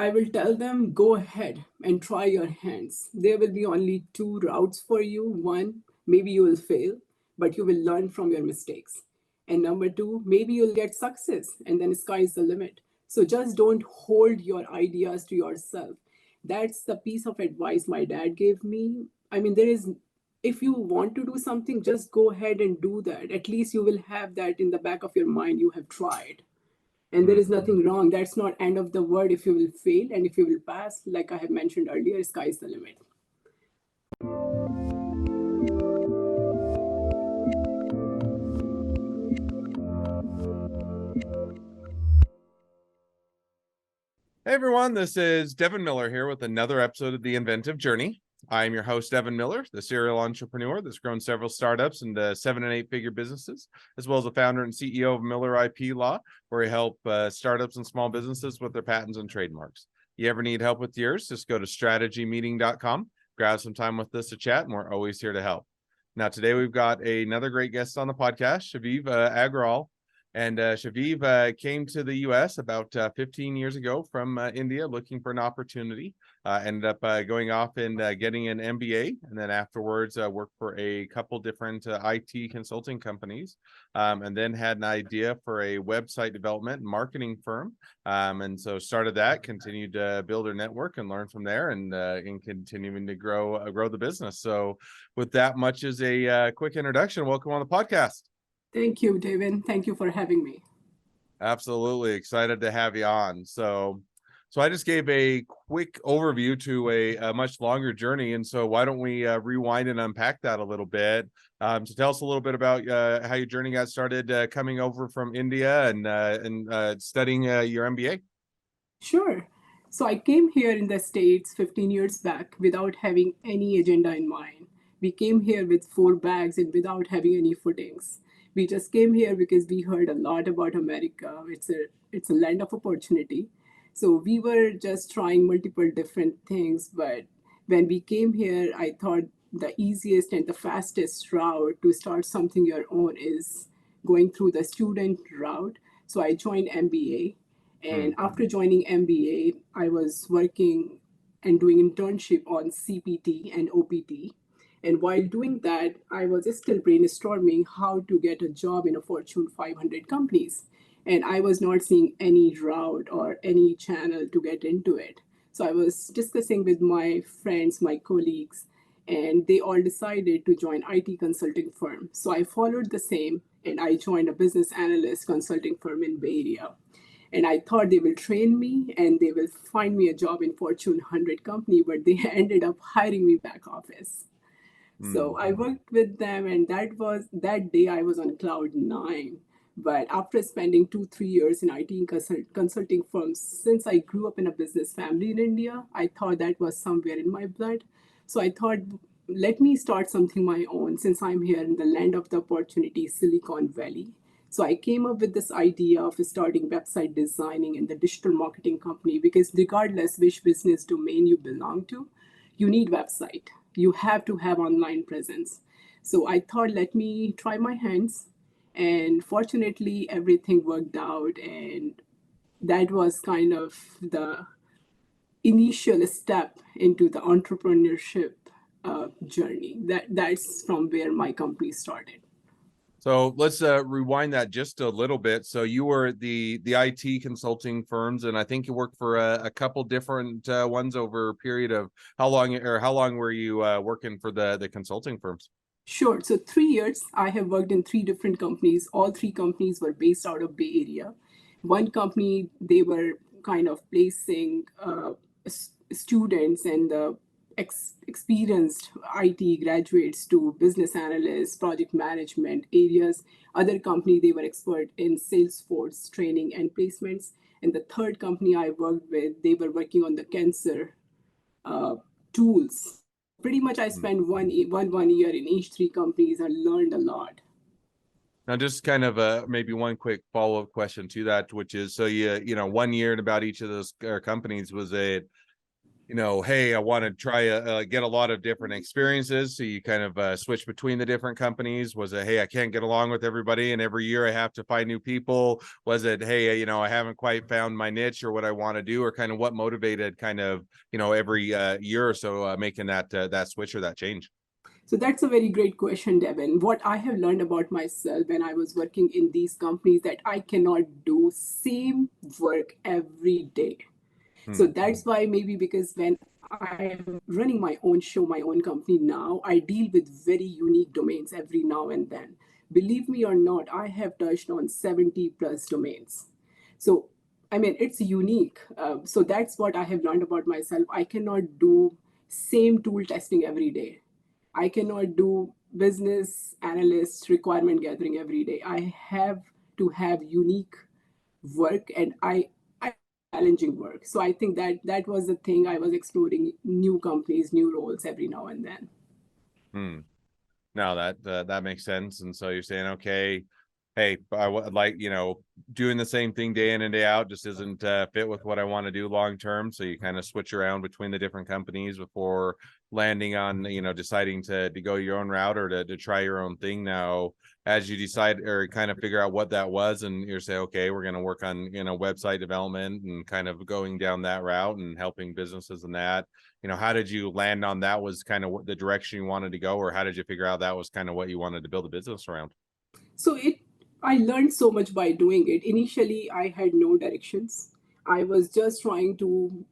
I will tell them, go ahead and try your hands. There will be only two routes for you. One, maybe you will fail, but you will learn from your mistakes. And number two, maybe you'll get success, and then sky is the limit. So just don't hold your ideas to yourself. That's the piece of advice my dad gave me. I mean, if you want to do something, just go ahead and do that. At least you will have that in the back of your mind. You have tried, and there is nothing wrong. That's not end of the world if you will fail, and if you will pass, like I have mentioned earlier, sky is the limit. Hey everyone, this is Devin Miller here with another episode of The Inventive Journey. I'm your host, Devin Miller, the serial entrepreneur that's grown several startups into 7- and 8-figure businesses, as well as the founder and CEO of Miller IP Law, where we help startups and small businesses with their patents and trademarks. You ever need help with yours, just go to strategymeeting.com, grab some time with us to chat, and we're always here to help. Now, today we've got another great guest on the podcast, Shivi Agarwal. And Shivi came to the U.S. about 15 years ago from India looking for an opportunity. Ended up going off and getting an MBA, and then afterwards worked for a couple different IT consulting companies, and then had an idea for a website development and marketing firm. And so started that, continued to build her network and learn from there, and in continuing to grow the business. So with that much as a quick introduction, welcome on the podcast. Thank you, David. Thank you for having me. Absolutely excited to have you on. So I just gave a quick overview to a much longer journey, and so why don't we rewind and unpack that a little bit? So tell us a little bit about how your journey got started coming over from India and studying your MBA. Sure. So I came here in the States 15 years back without having any agenda in mind. We came here with 4 bags and without having any footings. We just came here because we heard a lot about America. It's a land of opportunity. So we were just trying multiple different things, but when we came here, I thought the easiest and the fastest route to start something your own is going through the student route. So I joined MBA, and after joining MBA, I was working and doing internship on CPT and OPT. And while doing that, I was still brainstorming how to get a job in a Fortune 500 companies. And I was not seeing any route or any channel to get into it. So I was discussing with my friends, my colleagues, and they all decided to join IT consulting firm. So I followed the same, and I joined a business analyst consulting firm in Bay Area. And I thought they will train me and they will find me a job in Fortune 100 company, but they ended up hiring me back office. So I worked with them, and that day I was on cloud 9. But after spending 2-3 years in IT and consulting firms, since I grew up in a business family in India, I thought that was somewhere in my blood. So I thought, let me start something my own since I'm here in the land of the opportunity, Silicon Valley. So I came up with this idea of starting website designing and the digital marketing company because regardless which business domain you belong to, you need website. You have to have online presence. So I thought, let me try my hands. And fortunately, everything worked out. And that was kind of the initial step into the entrepreneurship journey. That's from where my company started. So let's rewind that just a little bit. So you were at the IT consulting firms, and I think you worked for a couple different ones over a period of how long were you working for the consulting firms? Sure. So 3 years, I have worked in 3 different companies. All 3 companies were based out of Bay Area. One company, they were kind of placing students and the experienced IT graduates to business analysts, project management areas. Other company, they were expert in Salesforce training and placements. And the third company I worked with, they were working on the cancer uh, tools. Pretty much, I spent one year in each 3 companies and learned a lot. Now, just kind of maybe one quick follow-up question to that, which is, so you know, 1 year in about each of those companies, was it hey, I want to try get a lot of different experiences. So you kind of switch between the different companies. Was it, hey, I can't get along with everybody, and every year I have to find new people? Was it, hey, I haven't quite found my niche or what I want to do, or kind of what motivated kind of, every year or so making that switch or that change? So that's a very great question, Devin. What I have learned about myself when I was working in these companies that I cannot do same work every day. So Hmm. that's why maybe because when I'm running my own show, my own company now, I deal with very unique domains every now and then. Believe me or not, I have touched on 70 plus domains. So, I mean, it's unique. So that's what I have learned about myself. I cannot do same tool testing every day. I cannot do business analyst requirement gathering every day. I have to have unique work, and I challenging work. So I think that was the thing. I was exploring new companies, new roles every now and then. Hmm. No, that makes sense. And so you're saying, okay, hey, I would like, doing the same thing day in and day out just isn't fit with what I want to do long term. So you kind of switch around between the different companies before landing on, deciding to go your own route or to try your own thing. Now, as you decide or kind of figure out what that was, and you're saying, okay, we're going to work on, website development and kind of going down that route and helping businesses and that. How did you land on that was kind of the direction you wanted to go, or how did you figure out that was kind of what you wanted to build a business around? So I learned so much by doing it. Initially, I had no directions. I was just trying to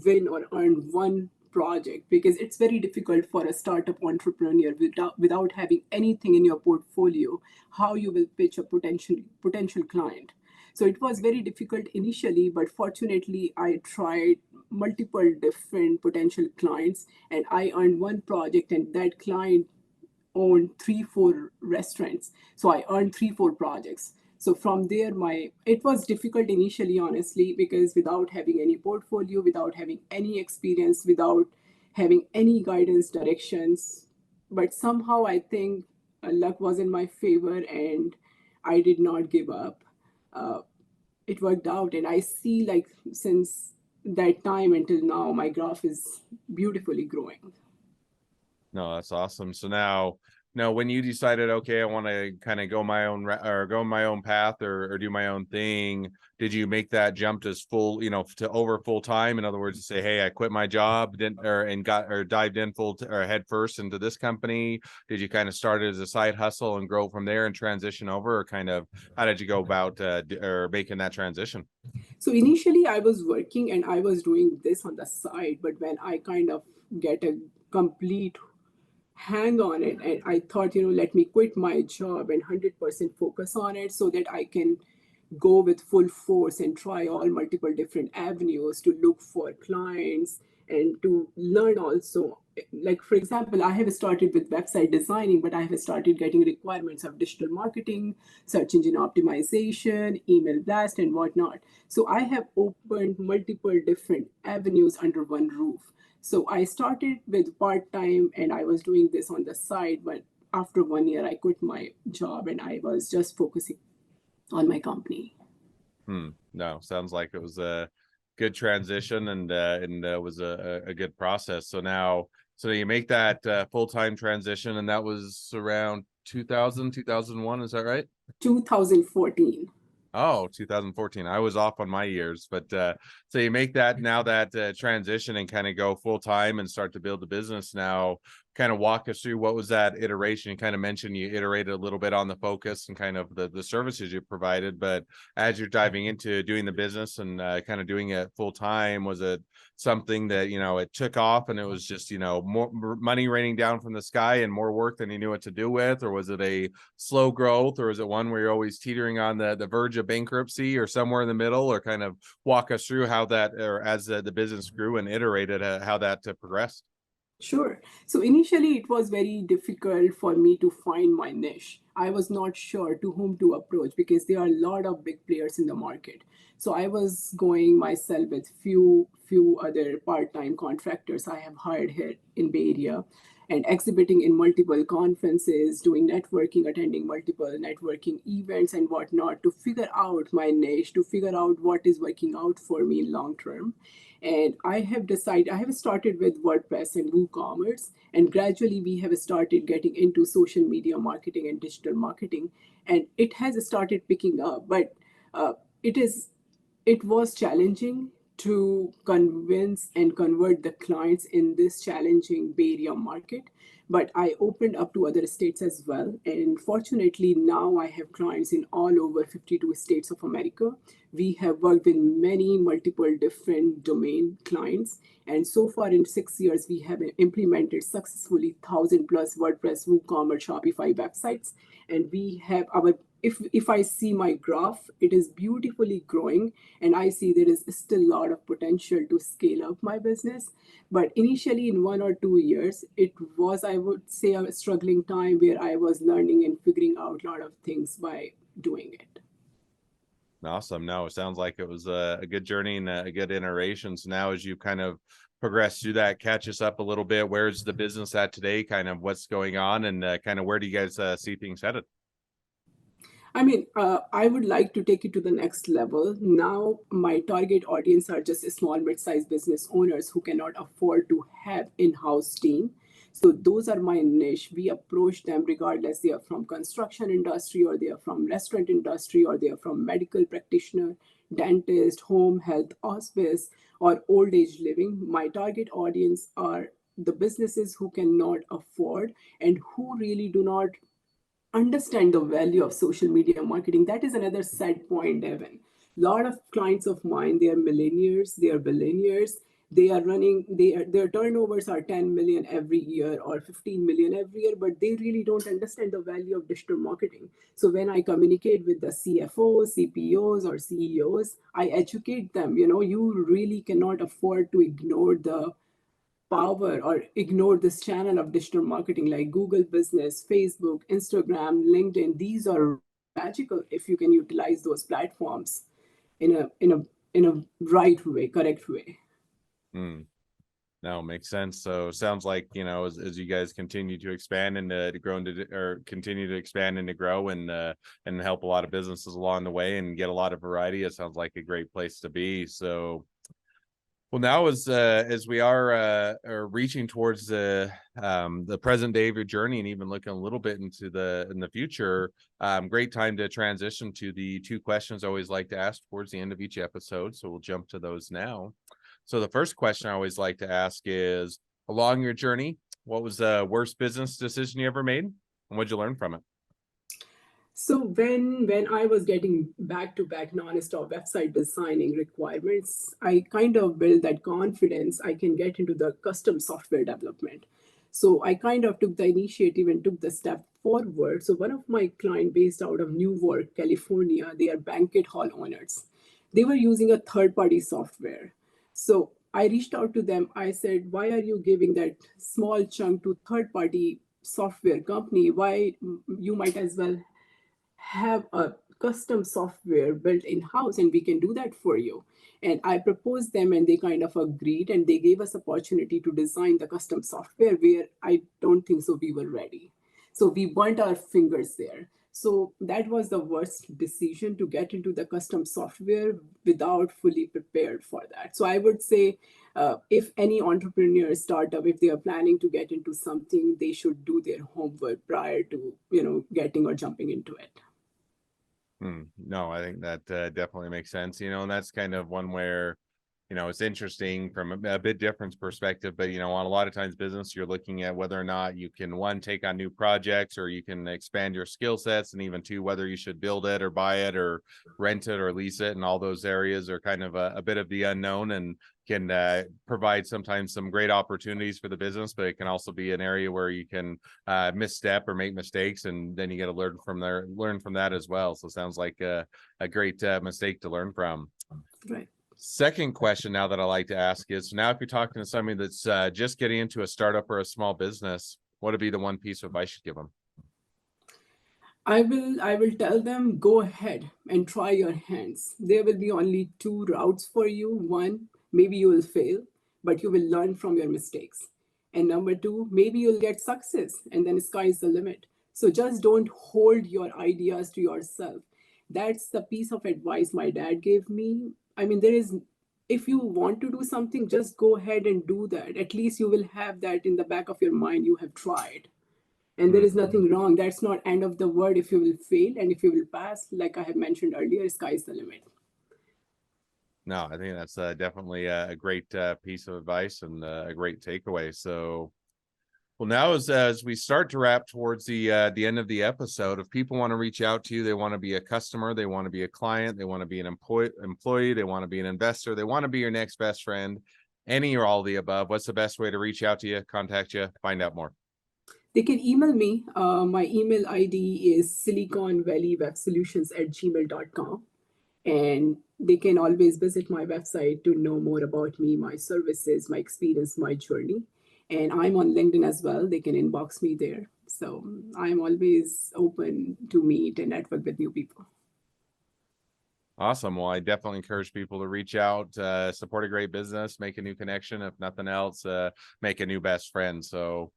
win or earn one project because it's very difficult for a startup entrepreneur without having anything in your portfolio how you will pitch a potential client. So it was very difficult initially, but fortunately I tried multiple different potential clients and I earned one project, and that client owned 3 4 restaurants, so I earned 3 4 projects. So from there, my it was difficult initially, honestly, because without having any portfolio, without having any experience, without having any guidance directions, but somehow I think luck was in my favor and I did not give up. uh, it worked out, and I see, like, since that time until now my graph is beautifully growing. No, that's awesome. So now when you decided, okay, I want to kind of go my own or go my own path or do my own thing, did you make that jump to full, to over full time? In other words, to say, hey, I quit my job, didn't and got or dived in or head first into this company? Did you kind of start it as a side hustle and grow from there and transition over, or kind of how did you go about or making that transition? So initially, I was working and I was doing this on the side, but when I kind of get a complete hang on it, and I thought, let me quit my job and 100% focus on it so that I can go with full force and try all multiple different avenues to look for clients and to learn also. Like, for example, I have started with website designing, but I have started getting requirements of digital marketing, search engine optimization, email blast, and whatnot. So I have opened multiple different avenues under one roof. So I started with part time and I was doing this on the side, but after 1 year, I quit my job and I was just focusing on my company. No, sounds like it was a good transition and was a good process. So you make that full-time transition, and that was around 2001, is that right? 2014. Oh, 2014. I was off on my years, but so you make that now that transition and kind of go full time and start to build the business now. Kind of walk us through what was that iteration. You kind of mentioned you iterated a little bit on the focus and kind of the services you provided, but as you're diving into doing the business and kind of doing it full time, was it something that it took off and it was just more money raining down from the sky and more work than you knew what to do with, or was it a slow growth, or is it one where you're always teetering on the verge of bankruptcy or somewhere in the middle, or kind of walk us through how that, or as the business grew and iterated, how that progressed? Sure. So initially, it was very difficult for me to find my niche. I was not sure to whom to approach because there are a lot of big players in the market. So I was going myself with few other part-time contractors I have hired here in Bay Area, and exhibiting in multiple conferences, doing networking, attending multiple networking events and whatnot to figure out my niche, to figure out what is working out for me long term. And I have started with WordPress and WooCommerce, and gradually we have started getting into social media marketing and digital marketing, and it has started picking up. But uh, it is it was challenging to convince and convert the clients in this challenging Bay Area market. But I opened up to other states as well. And fortunately, now I have clients in all over 52 states of America. We have worked with many multiple different domain clients. And so far in 6 years, we have implemented successfully 1,000 plus WordPress, WooCommerce, Shopify websites. And we have our if I see my graph, it is beautifully growing, and I see there is still a lot of potential to scale up my business. But initially, in 1 or 2 years, it was, I would say, a struggling time where I was learning and figuring out a lot of things by doing it. Awesome. No, it sounds like it was a good journey and a good iteration. So now as you kind of progress through that, catch us up a little bit. Where's the business at today? Kind of what's going on, and kind of where do you guys see things headed? I mean, I would like to take it to the next level. Now, my target audience are just small, mid-sized business owners who cannot afford to have in-house team. So those are my niche. We approach them regardless they are from construction industry or they are from restaurant industry or they are from medical practitioner, dentist, home health, hospice, or old age living. My target audience are the businesses who cannot afford and who really do not understand the value of social media marketing. That is another sad point, Evan. A lot of clients of mine, they are millionaires, they are billionaires. They are running, their turnovers are 10 million every year or 15 million every year, but they really don't understand the value of digital marketing. So when I communicate with the CFOs, CPOs, or CEOs, I educate them. You really cannot afford to ignore the power or ignore this channel of digital marketing like Google Business, Facebook, Instagram, LinkedIn. These are really magical if you can utilize those platforms in a right way, correct way. Hmm. No, makes sense. So sounds like, as you guys continue to expand and to grow or continue to expand and to grow and help a lot of businesses along the way and get a lot of variety, it sounds like a great place to be. So well, now as we are reaching towards the present day of your journey and even looking a little bit into the future, great time to transition to the two questions I always like to ask towards the end of each episode. So we'll jump to those now. So the first question I always like to ask is, along your journey, what was the worst business decision you ever made, and what'd you learn from it? So when I was getting back to back non-stop website designing requirements, I kind of built that confidence I can get into the custom software development. So I kind of took the initiative and took the step forward. So one of my client based out of Newark, California, they are banquet hall owners. They were using a third-party software. So I reached out to them. I said, "Why are you giving that small chunk to third-party software company? Why you might as well have a custom software built in house and we can do that for you." And I proposed them and they kind of agreed and they gave us opportunity to design the custom software where I don't think so we were ready. So we burnt our fingers there. So that was the worst decision, to get into the custom software without fully prepared for that. So I would say, if any entrepreneur startup, if they are planning to get into something, they should do their homework prior to getting or jumping into it. No, I think that definitely makes sense, and that's kind of one where, it's interesting from a bit different perspective, but, on a lot of times business, you're looking at whether or not you can, one, take on new projects, or you can expand your skill sets, and even two, whether you should build it or buy it or rent it or lease it. And all those areas are kind of a bit of the unknown and can provide sometimes some great opportunities for the business, but it can also be an area where you can misstep or make mistakes, and then you got to learn from that as well. So it sounds like a great mistake to learn from. Right. Second question now that I like to ask is, so now if you're talking to somebody that's just getting into a startup or a small business, what would be the one piece of advice you give them? I will tell them, go ahead and try your hands. There will be only two routes for you. One, maybe you will fail, but you will learn from your mistakes. And number two, maybe you'll get success and then sky's the limit. So just don't hold your ideas to yourself. That's the piece of advice my dad gave me. I mean, there is if you want to do something, just go ahead and do that. At least you will have that in the back of your mind. You have tried. And there is Mhm. nothing wrong. That's not end of the world if you will fail. And if you will pass, like I have mentioned earlier, sky's the limit. No, I think that's definitely a great piece of advice and a great takeaway. So, well, now as we start to wrap towards the end of the episode, if people want to reach out to you, they want to be a customer, they want to be a client, they want to be an employee, they want to be an investor, they want to be your next best friend, any or all of the above, what's the best way to reach out to you, contact you, find out more? They can email me. My email ID is siliconvalley.websolutions@gmail.com. And they can always visit my website to know more about me, my services, my experience, my journey. And I'm on LinkedIn as well. They can inbox me there. So I'm always open to meet and network with new people. Awesome. Well, I definitely encourage people to reach out, support a great business, make a new connection. If nothing else, make a new best friend. So,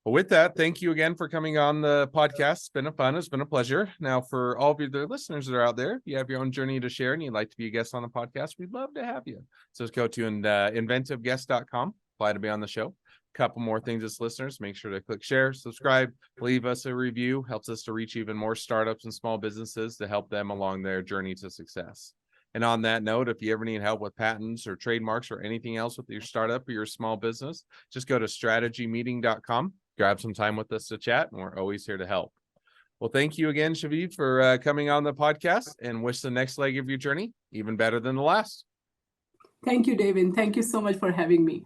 well, with that, thank you again for coming on the podcast. It's been a fun. It's been a pleasure. Now, for all of you, the listeners that are out there, if you have your own journey to share and you'd like to be a guest on the podcast, we'd love to have you. So just go to inventiveguest.com, apply to be on the show. Couple more things as listeners, make sure to click share, subscribe, leave us a review, helps us to reach even more startups and small businesses to help them along their journey to success. And on that note, if you ever need help with patents or trademarks or anything else with your startup or your small business, just go to strategymeeting.com, grab some time with us to chat, and we're always here to help. Well, thank you again, Shivi, for coming on the podcast, and wish the next leg of your journey even better than the last. Thank you, David. Thank you so much for having me.